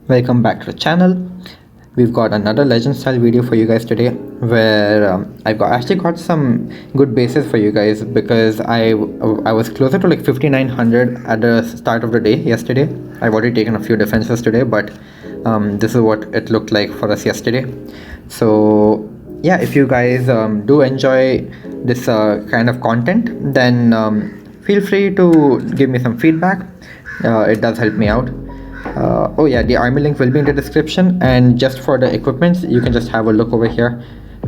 Welcome back to the channel. We've got another legend style video for you guys today where I've actually got some good bases for you guys because I was closer to like 5900 at the start of the day yesterday. I've already taken a few defenses today, but this is what it looked like for us yesterday. So yeah, if you guys do enjoy this kind of content, then feel free to give me some feedback. It does help me out. Oh yeah, the army link will be in the description, and just for the equipments you can just have a look over here.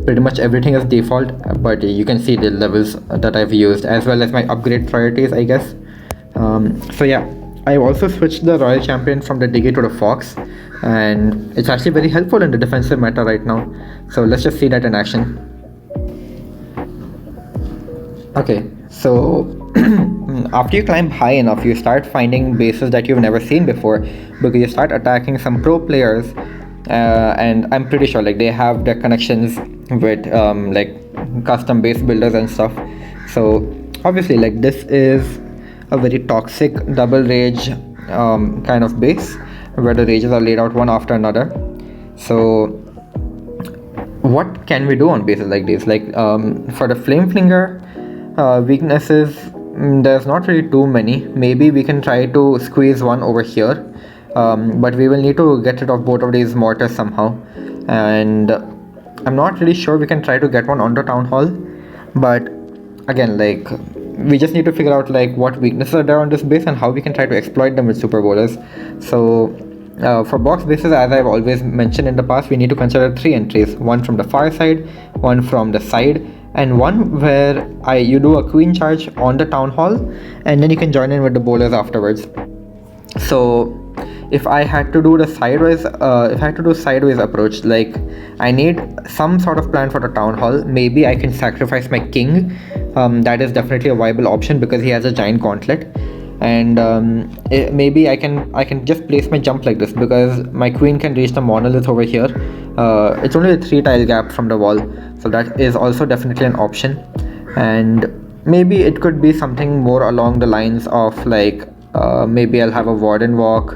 Pretty much everything is default, but you can see the levels that I've used as well as my upgrade priorities, I guess. So yeah, I've also switched the royal champion from the diggy to the fox, and it's actually very helpful in the defensive meta right now. So let's just see that in action. Okay, so after you climb high enough, you start finding bases that you've never seen before because you start attacking some pro players, and I'm pretty sure like they have their connections with like custom base builders and stuff. So obviously like this is a very toxic double rage kind of base where the rages are laid out one after another. So what can we do on bases like this? Like for the flame flinger weaknesses, there's not really too many. Maybe we can try to squeeze one over here, but we will need to get rid of both of these mortars somehow, and I'm not really sure we can try to get one on the town hall. But again, like we just need to figure out like what weaknesses are there on this base and how we can try to exploit them with super bowlers. So for box bases, as I've always mentioned in the past, we need to consider 3 entries: one from the far side, one from the side, and one where you do a queen charge on the town hall, and then you can join in with the bowlers afterwards. So if I had to do the sideways, approach, like I need some sort of plan for the town hall. Maybe I can sacrifice my king. That is definitely a viable option because he has a giant gauntlet, and maybe I can just place my jump like this because my queen can reach the monolith over here. It's only a 3 tile gap from the wall, so that is also definitely an option. And maybe it could be something more along the lines of like maybe I'll have a warden walk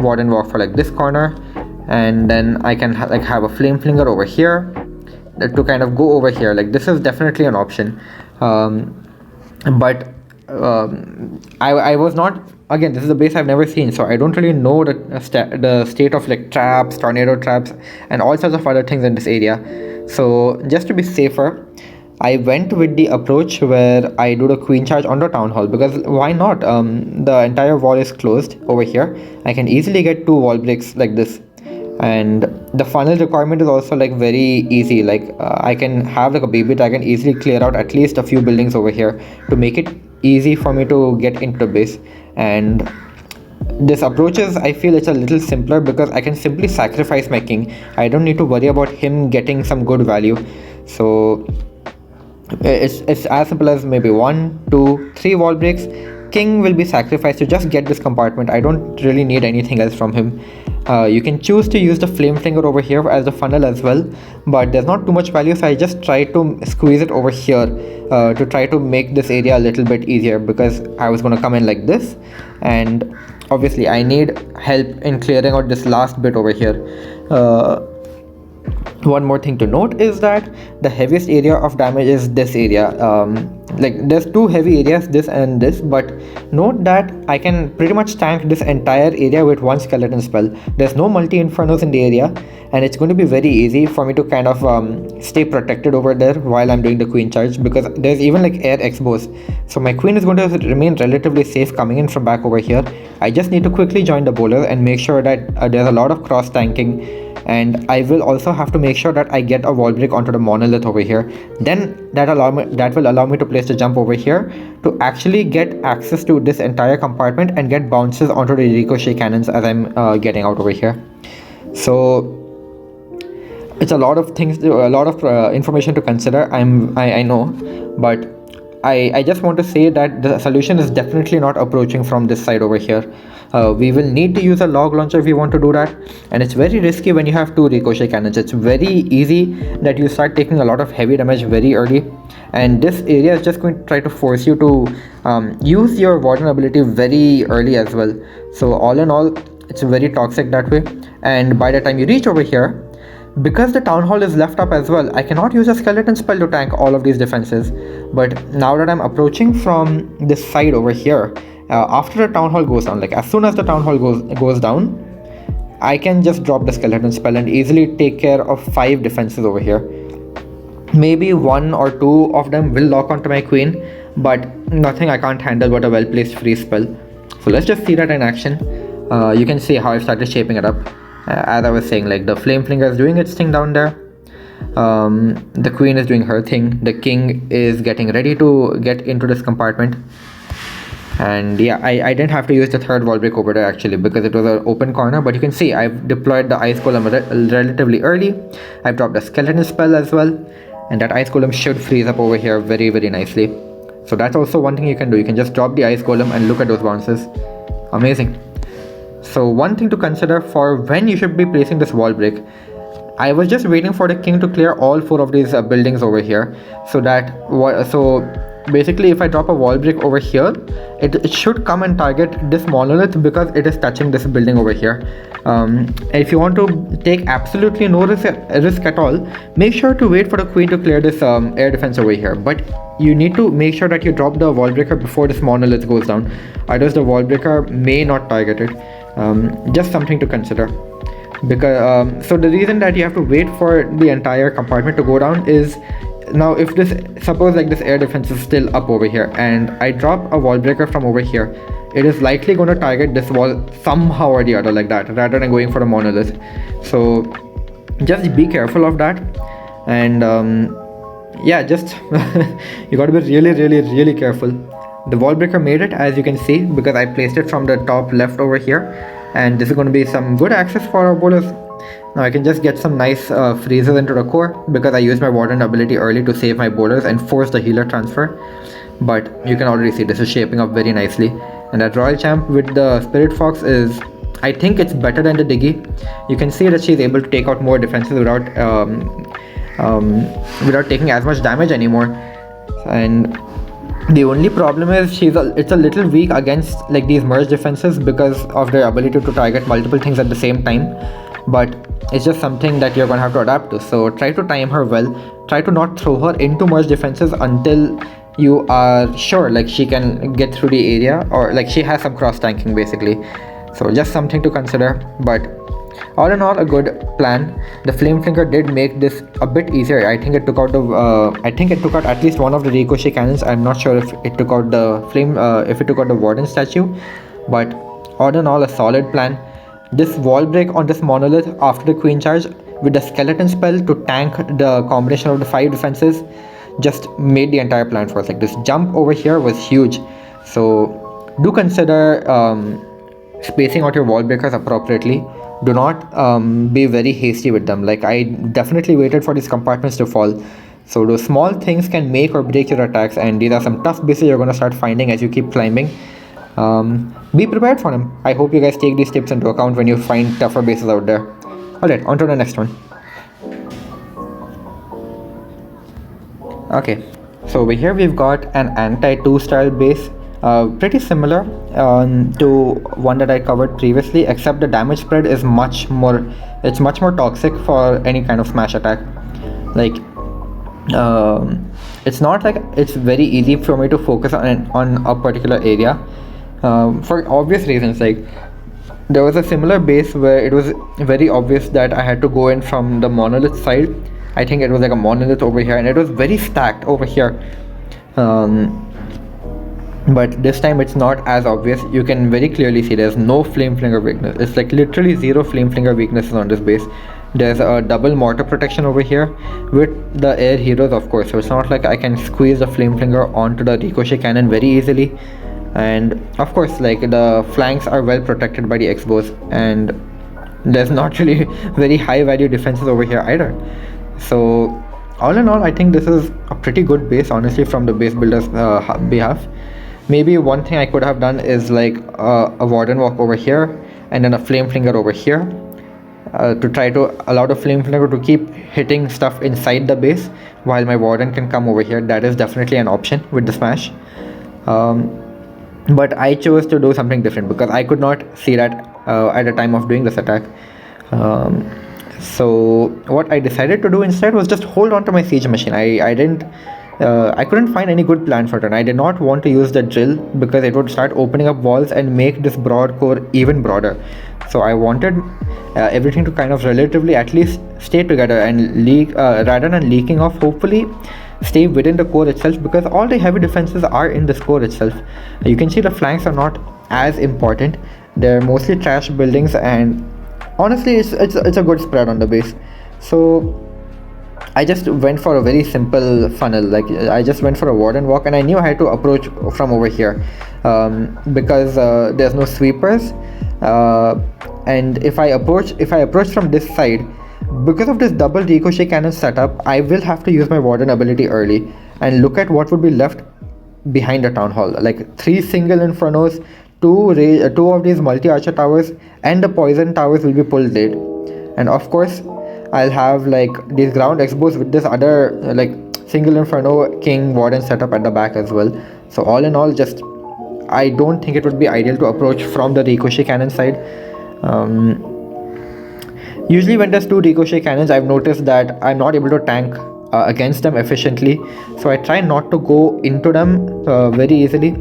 for like this corner, and then I can like have a flame flinger over here to kind of go over here. Like this is definitely an option, but I was not, again, this is a base I've never seen, so I don't really know the state of like traps, tornado traps, and all sorts of other things in this area. So just to be safer, I went with the approach where I do the queen charge on the town hall, because why not? The entire wall is closed over here. I can easily get 2 wall breaks like this, and the funnel requirement is also like very easy. Like I can have like a baby dragon easily clear out at least a few buildings over here to make it easy for me to get into base. And this approach is, I feel it's a little simpler because I can simply sacrifice my king. I don't need to worry about him getting some good value. So it's as simple as maybe 1, 2, 3 wall breaks. King will be sacrificed to just get this compartment. I don't really need anything else from him. You can choose to use the flame flinger over here as the funnel as well, but there's not too much value, so I just try to squeeze it over here to try to make this area a little bit easier, because I was going to come in like this, and obviously I need help in clearing out this last bit over here. One more thing to note is that the heaviest area of damage is this area. Like there's 2 heavy areas, this and this, but note that I can pretty much tank this entire area with 1 skeleton spell. There's no multi-infernos in the area, and it's going to be very easy for me to kind of stay protected over there while I'm doing the queen charge, because there's even like air expos. So my queen is going to remain relatively safe coming in from back over here. I just need to quickly join the bowler and make sure that there's a lot of cross tanking, and I will also have to make sure that I get a wall break onto the monolith over here. Then that will allow me to place the jump over here to actually get access to this entire compartment and get bounces onto the ricochet cannons as I'm getting out over here. So it's a lot of things, a lot of information to consider. I know, but I just want to say that the solution is definitely not approaching from this side over here. We will need to use a log launcher if we want to do that, and it's very risky when you have 2 ricochet cannons. It's very easy that you start taking a lot of heavy damage very early, and this area is just going to try to force you to use your warden ability very early as well. So all in all, it's very toxic that way. And by the time you reach over here, because the town hall is left up as well, I cannot use a skeleton spell to tank all of these defenses. But now that I'm approaching from this side over here, after the town hall goes down, like as soon as the town hall goes down, I can just drop the skeleton spell and easily take care of 5 defenses over here. Maybe 1 or 2 of them will lock onto my queen, but nothing I can't handle but a well placed freeze spell. So let's just see that in action. You can see how I started shaping it up. As I was saying, like the flame flinger is doing its thing down there. The queen is doing her thing. The king is getting ready to get into this compartment. And yeah, I didn't have to use the third wall break over there actually, because it was an open corner. But you can see I've deployed the ice golem relatively early. I've dropped a skeleton spell as well, and that ice golem should freeze up over here very, very nicely. So that's also one thing you can do. You can just drop the ice golem and look at those bounces. Amazing. So one thing to consider for when you should be placing this wall break, I was just waiting for the king to clear all 4 of these buildings over here, so that basically if I drop a wall break over here, it should come and target this monolith because it is touching this building over here. If you want to take absolutely no risk at all, make sure to wait for the queen to clear this air defense over here. But you need to make sure that you drop the wall breaker before this monolith goes down, otherwise the wall breaker may not target it. Just something to consider. Because so the reason that you have to wait for the entire compartment to go down is, now if this, suppose like this air defense is still up over here and I drop a wall breaker from over here, it is likely going to target this wall somehow or the other, like that, rather than going for a monolith. So just be careful of that. And yeah, just you got to be really, really, really careful. The wall breaker made it, as you can see, because I placed it from the top left over here, and this is going to be some good access for our bowlers. Now I can just get some nice freezes into the core because I used my warden ability early to save my bowlers and force the healer transfer. But you can already see this is shaping up very nicely, and that royal champ with the spirit fox is, I think it's better than the diggy. You can see that she's able to take out more defenses without taking as much damage anymore. And the only problem is it's a little weak against like these merge defenses because of their ability to target multiple things at the same time. But it's just something that you're gonna have to adapt to. So try to time her well. Try to not throw her into merge defenses until you are sure like she can get through the area, or like she has some cross tanking basically. So just something to consider. But all in all, a good plan. The flame flinger did make this a bit easier. I think it took out at least one of the ricochet cannons. I'm not sure if it took out the warden statue, but all in all, a solid plan. This wall break on this monolith after the queen charge with the skeleton spell to tank the combination of the 5 defenses just made the entire plan for us. Like this jump over here was huge. So do consider spacing out your wall breakers appropriately. Do not be very hasty with them. Like I definitely waited for these compartments to fall. So those small things can make or break your attacks, and these are some tough bases you're going to start finding as you keep climbing. Be prepared for them. I hope you guys take these tips into account when you find tougher bases out there. Alright, on to the next one. Okay, so over here we've got an anti-2 style base, pretty similar to one that I covered previously, except the damage spread is much more toxic for any kind of smash attack. Like it's not like it's very easy for me to focus on a particular area. For obvious reasons. Like there was a similar base where it was very obvious that I had to go in from the monolith side. I think it was like a monolith over here, and it was very stacked over here. But this time it's not as obvious. You can very clearly see there's no flame flinger weakness. It's like literally 0 flame flinger weaknesses on this base. There's a double mortar protection over here with the air heroes, of course, so it's not like I can squeeze the flame flinger onto the ricochet cannon very easily. And of course, like the flanks are well protected by the X-bows, and there's not really very high value defenses over here either. So all in all, I think this is a pretty good base, honestly, from the base builder's behalf. Maybe one thing I could have done is like a warden walk over here and then a flame flinger over here, to try to allow the flame flinger to keep hitting stuff inside the base while my warden can come over here. That is definitely an option with the smash. But I chose to do something different because I could not see that at the time of doing this attack. So what I decided to do instead was just hold on to my siege machine. I couldn't find any good plan for it, and I did not want to use the drill because it would start opening up walls and make this broad core even broader. So I wanted everything to kind of relatively at least stay together and leak rather than leaking off. Hopefully stay within the core itself, because all the heavy defenses are in this core itself. You can see the flanks are not as important. They're mostly trash buildings, and honestly it's a good spread on the base. So I just went for a very simple funnel. Like I just went for a warden walk, and I knew I had to approach from over here because there's no sweepers, and if I approach from this side, because of this double ricochet cannon setup, I will have to use my warden ability early. And look at what would be left behind the town hall, like 3 single infernos, 2 of these multi-archer towers, and the poison towers will be pulled late. And of course I'll have like these ground expos with this other like single inferno king warden setup at the back as well. So all in all, just I don't think it would be ideal to approach from the ricochet cannon side. Usually when there's 2 ricochet cannons, I've noticed that I'm not able to tank against them efficiently, so I try not to go into them very easily.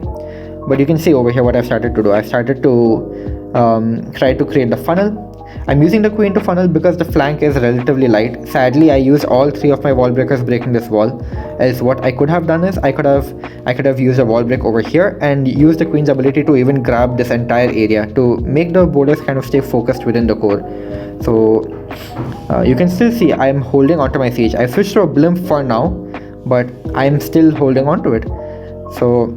But you can see over here what I've started to do. I started to try to create the funnel. I'm using the queen to funnel because the flank is relatively light. Sadly, I used all 3 of my wall breakers breaking this wall. Else what I could have done is I could have used a wall break over here and used the queen's ability to even grab this entire area to make the borders kind of stay focused within the core. So you can still see I'm holding onto my siege. I switched to a blimp for now, but I'm still holding on to it. So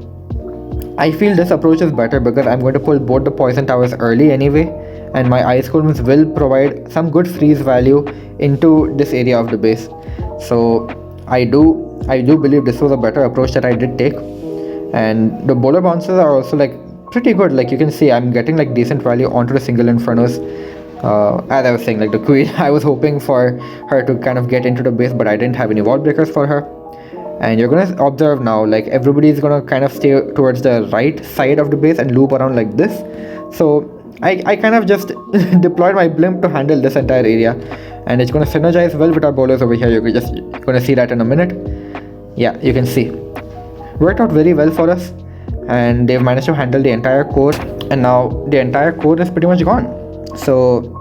I feel this approach is better because I'm going to pull both the poison towers early anyway, and my ice columns will provide some good freeze value into this area of the base. So I do believe this was a better approach that I did take. And the bowler bounces are also like pretty good. Like you can see I'm getting like decent value onto the single infernos. As I was saying, like the queen, I was hoping for her to kind of get into the base, but I didn't have any wall breakers for her. And you're gonna observe now, like everybody is gonna kind of stay towards the right side of the base and loop around like this. So I kind of just deployed my blimp to handle this entire area, and it's gonna synergize well with our bowlers over here. You're just gonna see that in a minute. Yeah, you can see worked out very well for us, and they've managed to handle the entire core, and now the entire core is pretty much gone. So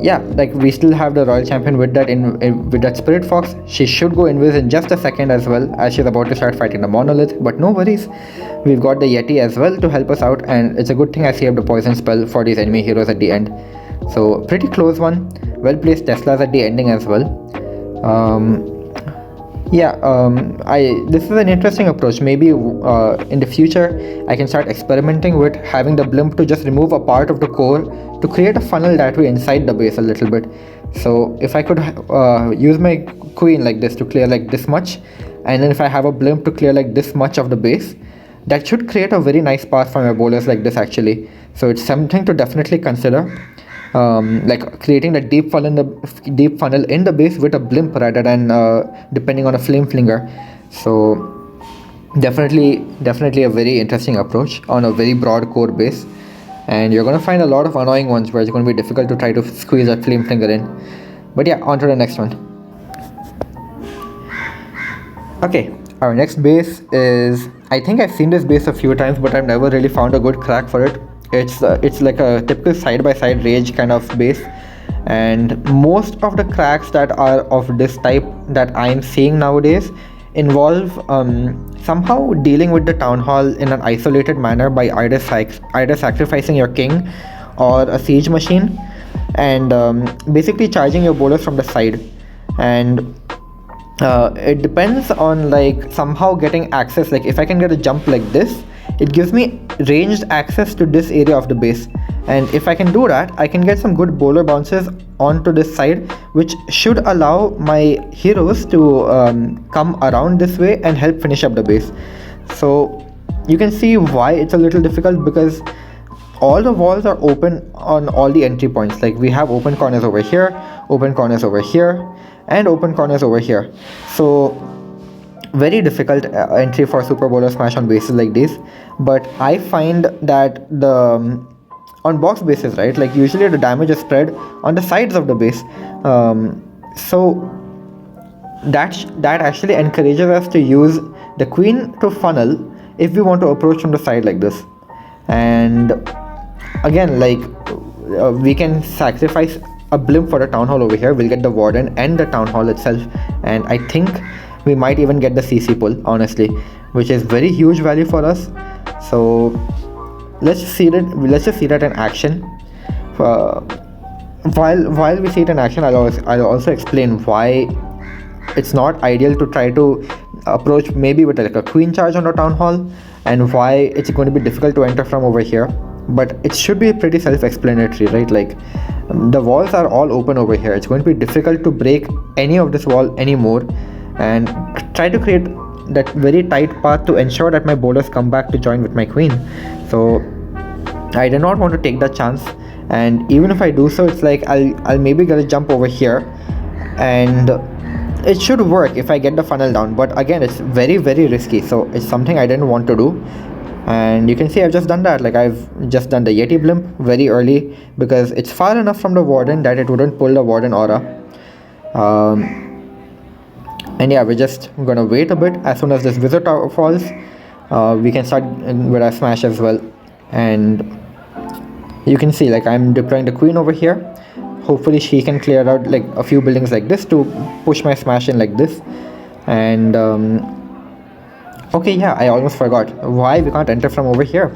yeah, like we still have the royal champion with that with that spirit fox. She should go invis in just a second as well, as she's about to start fighting the monolith, but no worries, we've got the yeti as well to help us out, and it's a good thing I saved the poison spell for these enemy heroes at the end. So pretty close one. Well placed Teslas at the ending as well. This is an interesting approach. Maybe in the future I can start experimenting with having the blimp to just remove a part of the core to create a funnel that way inside the base a little bit. So if I could use my queen like this to clear like this much, and then if I have a blimp to clear like this much of the base, that should create a very nice path for my bowlers like this actually. So it's something to definitely consider. Like creating a deep funnel in the base with a blimp rather than depending on a flame flinger. So definitely a very interesting approach on a very broad core base, and you're going to find a lot of annoying ones where it's going to be difficult to try to squeeze that flame flinger in. But yeah, on to the next one. Okay, our next base is, I think I've seen this base a few times, but I've never really found a good crack for it. It's like a typical side-by-side rage kind of base, and most of the cracks that are of this type that I'm seeing nowadays involve somehow dealing with the town hall in an isolated manner by either sacrificing your king or a siege machine, and basically charging your bowlers from the side. And it depends on like somehow getting access. Like if I can get a jump like this, it gives me ranged access to this area of the base, and if I can do that, I can get some good bowler bounces onto this side, which should allow my heroes to come around this way and help finish up the base. So you can see why it's a little difficult, because all the walls are open on all the entry points. Like we have open corners over here, open corners over here, and open corners over here. So very difficult entry for super bowler smash on bases like this. But I find that on box bases, right? Like usually the damage is spread on the sides of the base. So that actually encourages us to use the queen to funnel if we want to approach from the side like this. And again, like we can sacrifice a blimp for the town hall over here. We'll get the warden and the town hall itself, and I think we might even get the CC pull, honestly, which is very huge value for us. So let's just see that in action. While we see it in action, I'll also explain why it's not ideal to try to approach maybe with like a queen charge on the town hall, and why it's going to be difficult to enter from over here. But it should be pretty self-explanatory, right? Like the walls are all open over here. It's going to be difficult to break any of this wall anymore, and try to create that very tight path to ensure that my bowlers come back to join with my queen. So I did not want to take that chance, and even if I do so, it's like I'll maybe get a jump over here, and it should work if I get the funnel down. But again, it's very risky, so it's something I didn't want to do. And you can see I've just done that. Like I've just done the Yeti blimp very early because it's far enough from the warden that it wouldn't pull the warden aura. And yeah, we're just gonna wait a bit. As soon as this wizard tower falls, we can start with our smash as well. And you can see like I'm deploying the queen over here. Hopefully she can clear out like a few buildings like this to push my smash in like this. And okay, yeah, I almost forgot why we can't enter from over here.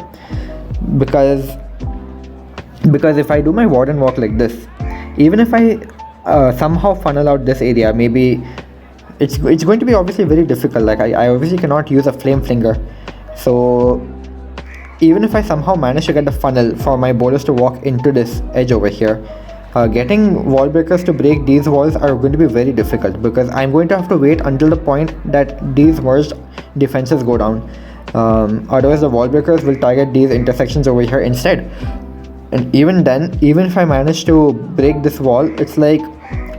Because if I do my warden walk like this, even if I somehow funnel out this area, maybe it's going to be obviously very difficult. Like I obviously cannot use a flame flinger. So even if I somehow manage to get the funnel for my bowlers to walk into this edge over here, getting wall breakers to break these walls are going to be very difficult, because I'm going to have to wait until the point that these merged defenses go down. Otherwise the wall breakers will target these intersections over here instead. And even then, even if I manage to break this wall, it's like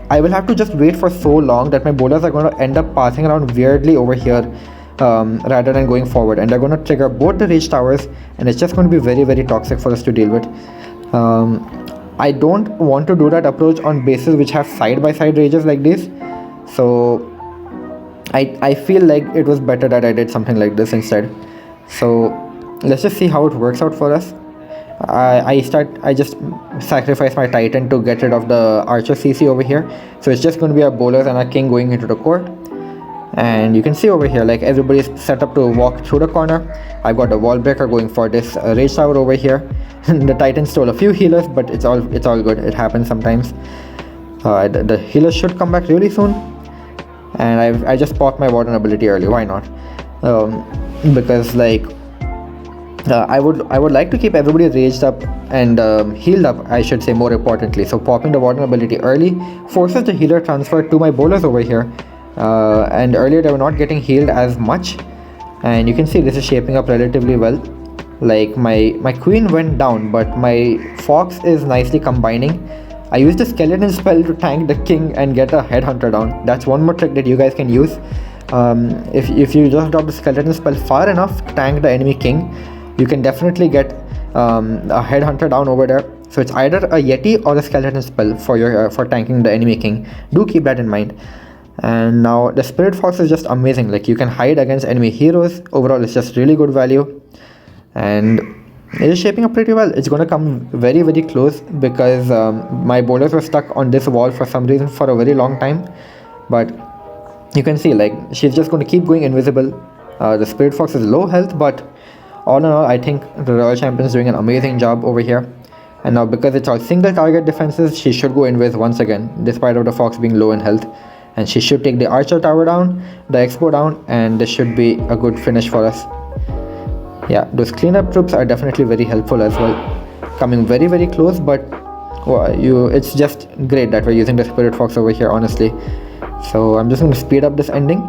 I will have to just wait for so long that my bowlers are going to end up passing around weirdly over here, rather than going forward, and they're going to trigger both the rage towers, and it's just going to be very toxic for us to deal with. I don't want to do that approach on bases which have side-by-side rages like this. So I feel like it was better that I did something like this instead. So let's just see how it works out for us. I just sacrifice my titan to get rid of the archer CC over here. So it's just going to be our bowlers and our king going into the court. And you can see over here like everybody's set up to walk through the corner. I've got a wall breaker going for this rage tower over here. The titan stole a few healers, but it's all good. It happens sometimes. The healers should come back really soon. And I just popped my warden ability early. Why not? Because like I would like to keep everybody raged up and healed up, I should say, more importantly. So popping the warden ability early forces the healer transfer to my bowlers over here. And earlier they were not getting healed as much, and you can see this is shaping up relatively well. Like my queen went down, but my fox is nicely combining. I used a skeleton spell to tank the king and get a headhunter down. That's one more trick that you guys can use. If you just drop the skeleton spell far enough to tank the enemy king, you can definitely get a headhunter down over there. So it's either a yeti or a skeleton spell for tanking the enemy king. Do keep that in mind. And now the spirit fox is just amazing. Like you can hide against enemy heroes. Overall it's just really good value, and it is shaping up pretty well. It's going to come very close, because my bowlers were stuck on this wall for some reason for a very long time. But you can see like she's just going to keep going invisible. The spirit fox is low health, but all in all I think the royal champion is doing an amazing job over here. And now because it's all single target defenses, she should go invis once again, despite of the fox being low in health. And she should take the archer tower down, the expo down, and this should be a good finish for us. Yeah, those cleanup troops are definitely very helpful as well, coming very close. But it's just great that we're using the spirit fox over here, honestly. So I'm just going to speed up this ending,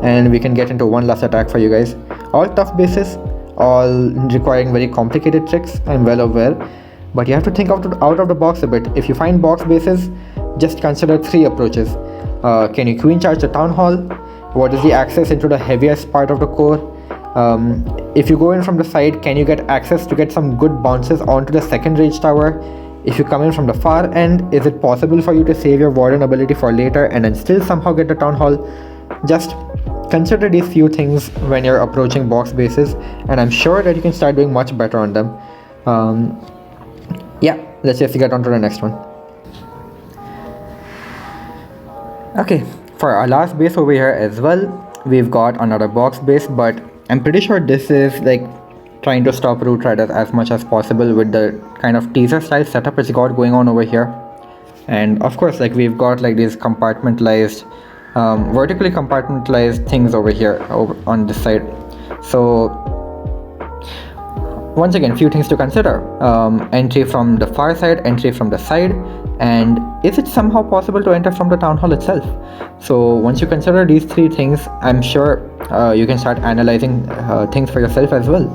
and we can get into one last attack for you guys. All tough bases, all requiring very complicated tricks, I'm well aware, but you have to think out of the box a bit. If you find box bases, just consider 3 approaches. Can you queen charge the town hall? What is the access into the heaviest part of the core? If you go in from the side, can you get access to get some good bounces onto the second rage tower? If you come in from the far end, is it possible for you to save your warden ability for later and then still somehow get the town hall? Just consider these few things when you're approaching box bases, and I'm sure that you can start doing much better on them. Yeah, let's just get on to the next one. Okay, for our last base over here as well, we've got another box base, but I'm pretty sure this is like trying to stop root riders as much as possible with the kind of teaser style setup it's got going on over here. And of course, like we've got like these compartmentalized, vertically compartmentalized things over here on this side. So once again, few things to consider. Entry from the far side, entry from the side, and is it somehow possible to enter from the town hall itself? So once you consider these three things, I'm sure you can start analyzing things for yourself as well.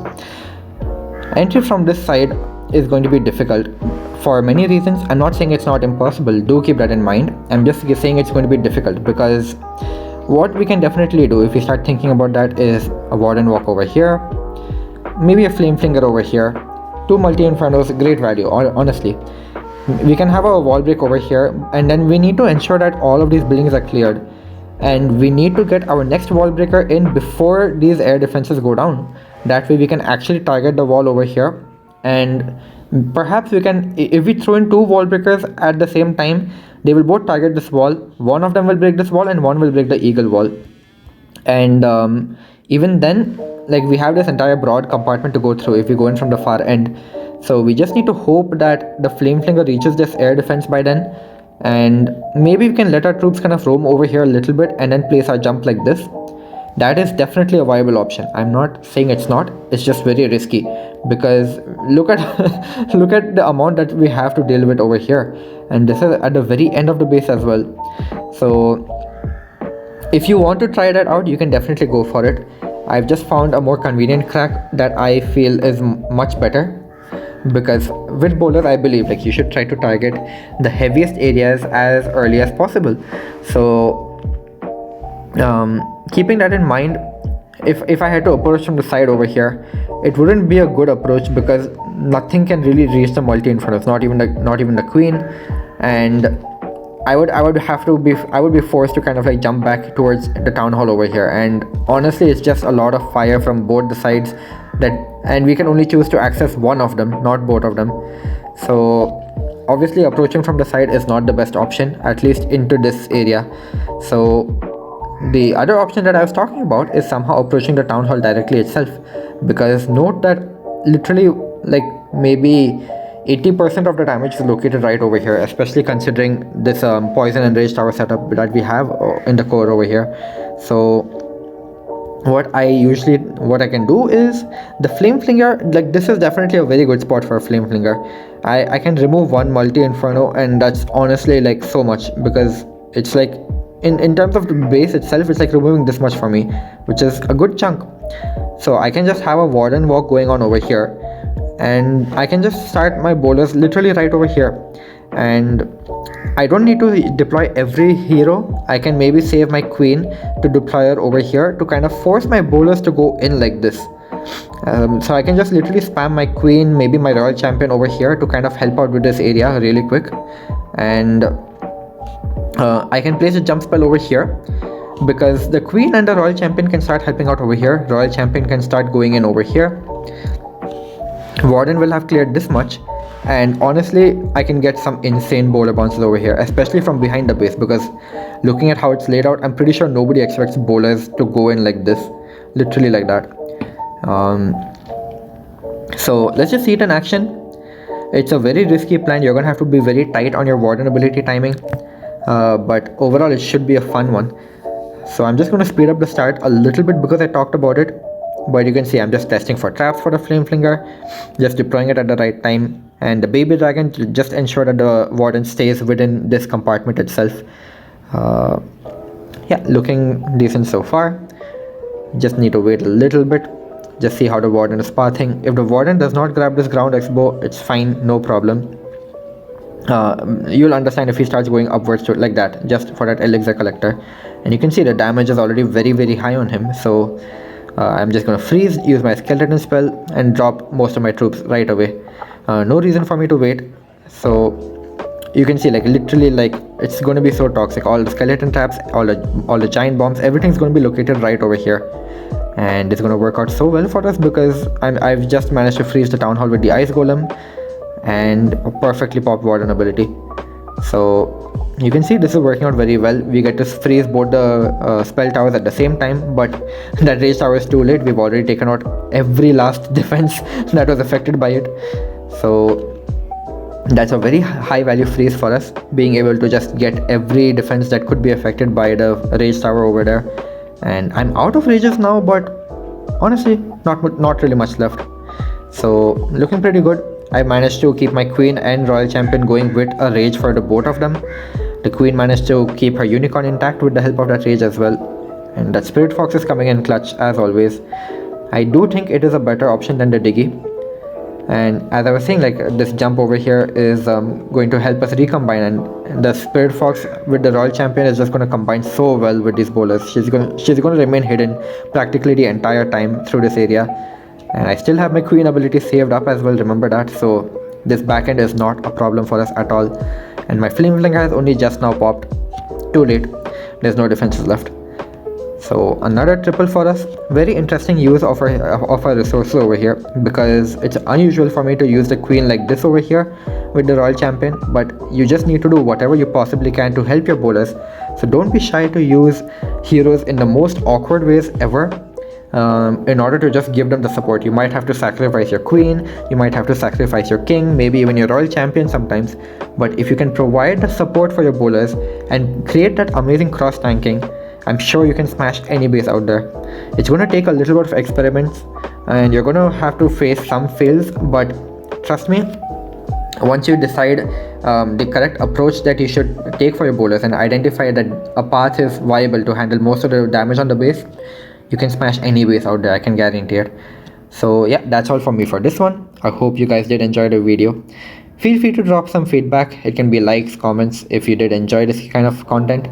Entry from this side is going to be difficult for many reasons. I'm not saying it's not impossible, do keep that in mind. I'm just saying it's going to be difficult because what we can definitely do if we start thinking about that is a warden walk over here, maybe a flame flinger over here, 2 multi-infernos, great value, honestly. We can have a wall break over here, and then we need to ensure that all of these buildings are cleared, and we need to get our next wall breaker in before these air defenses go down. That way we can actually target the wall over here, and perhaps we can, if we throw in 2 wall breakers at the same time, they will both target this wall. One of them will break this wall and one will break the eagle wall, and even then, like, we have this entire broad compartment to go through if we go in from the far end. So we just need to hope that the flame flinger reaches this air defense by then, and maybe we can let our troops kind of roam over here a little bit and then place our jump like this. That is definitely a viable option. I'm not saying it's not, it's just very risky because look at look at the amount that we have to deal with over here, and this is at the very end of the base as well. So if you want to try that out, you can definitely go for it. I've just found a more convenient crack that I feel is much better, because with bowlers I believe like you should try to target the heaviest areas as early as possible. So keeping that in mind, if I had to approach from the side over here, it wouldn't be a good approach because nothing can really reach the multi infernos, not even the queen, and I would be forced to kind of like jump back towards the town hall over here, and honestly it's just a lot of fire from both the sides, and we can only choose to access one of them, not both of them. So obviously approaching from the side is not the best option, at least into this area. So the other option that I was talking about is somehow approaching the town hall directly itself, because note that literally like maybe 80% of the damage is located right over here, especially considering this poison and rage tower setup that we have in the core over here. So what I can do is the flame flinger, like this is definitely a very good spot for a flame flinger. I can remove 1 multi inferno, and that's honestly like so much, because it's like in terms of the base itself, it's like removing this much for me, which is a good chunk. So I can just have a warden walk going on over here, and I can just start my bowlers literally right over here, and I don't need to deploy every hero. I can maybe save my queen to deploy her over here to kind of force my bowlers to go in like this. So I can just literally spam my queen, maybe my royal champion over here to kind of help out with this area really quick, and I can place a jump spell over here because the queen and the royal champion can start helping out over here. Royal champion can start going in over here. Warden will have cleared this much, and honestly I can get some insane bowler bounces over here, especially from behind the base, because looking at how it's laid out, I'm pretty sure nobody expects bowlers to go in like this, literally like that. So let's just see it in action. It's a very risky plan. You're gonna have to be very tight on your warden ability timing, but overall it should be a fun one. So I'm just going to speed up the start a little bit because I talked about it, but you can see I'm just testing for traps for the flame flinger, just deploying it at the right time, and the baby dragon to just ensure that the warden stays within this compartment itself. Yeah, looking decent so far. Just need to wait a little bit, just see how the warden is pathing. If the warden does not grab this ground expo, it's fine, no problem. You'll understand if he starts going upwards to like that, just for that elixir collector, and you can see the damage is already very high on him. So I'm just gonna freeze, use my skeleton spell, and drop most of my troops right away. No reason for me to wait. So you can see, like, literally, like, it's going to be so toxic. All the skeleton traps, all the giant bombs, everything's going to be located right over here, and it's going to work out so well for us because I've just managed to freeze the town hall with the ice golem and a perfectly popped warden ability. So you can see this is working out very well. We get to freeze both the spell towers at the same time, but that rage tower is too late. We've already taken out every last defense that was affected by it. So that's a very high value freeze for us, being able to just get every defense that could be affected by the rage tower over there. And I'm out of rages now, but honestly not really much left, so looking pretty good. I managed to keep my queen and royal champion going with a rage for the both of them. The queen managed to keep her unicorn intact with the help of that rage as well, and that spirit fox is coming in clutch as always. I do think it is a better option than the diggy. And as I was saying, like, this jump over here is going to help us recombine, and the spirit fox with the royal champion is just going to combine so well with these bowlers. She's going to remain hidden practically the entire time through this area, and I still have my queen ability saved up as well, remember that. So this backend is not a problem for us at all, and my flame fling has only just now popped. Too late, there's no defenses left. So another triple for us. Very interesting use of our resources over here, because it's unusual for me to use the queen like this over here with the royal champion, but you just need to do whatever you possibly can to help your bowlers. So don't be shy to use heroes in the most awkward ways ever, in order to just give them the support. You might have to sacrifice your queen, you might have to sacrifice your king, maybe even your royal champion sometimes, but if you can provide the support for your bowlers and create that amazing cross tanking, I'm sure you can smash any base out there. It's going to take a little bit of experiments, and you're going to have to face some fails, but trust me, once you decide the correct approach that you should take for your bowlers and identify that a path is viable to handle most of the damage on the base, you can smash any base out there, I can guarantee it. So yeah, that's all from me for this one. I hope you guys did enjoy the video. Feel free to drop some feedback. It can be likes, comments if you did enjoy this kind of content.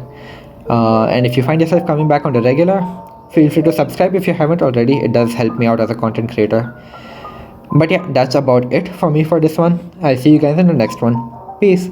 And if you find yourself coming back on the regular, feel free to subscribe if you haven't already. It does help me out as a content creator. But yeah, that's about it for me for this one. I'll see you guys in the next one. Peace.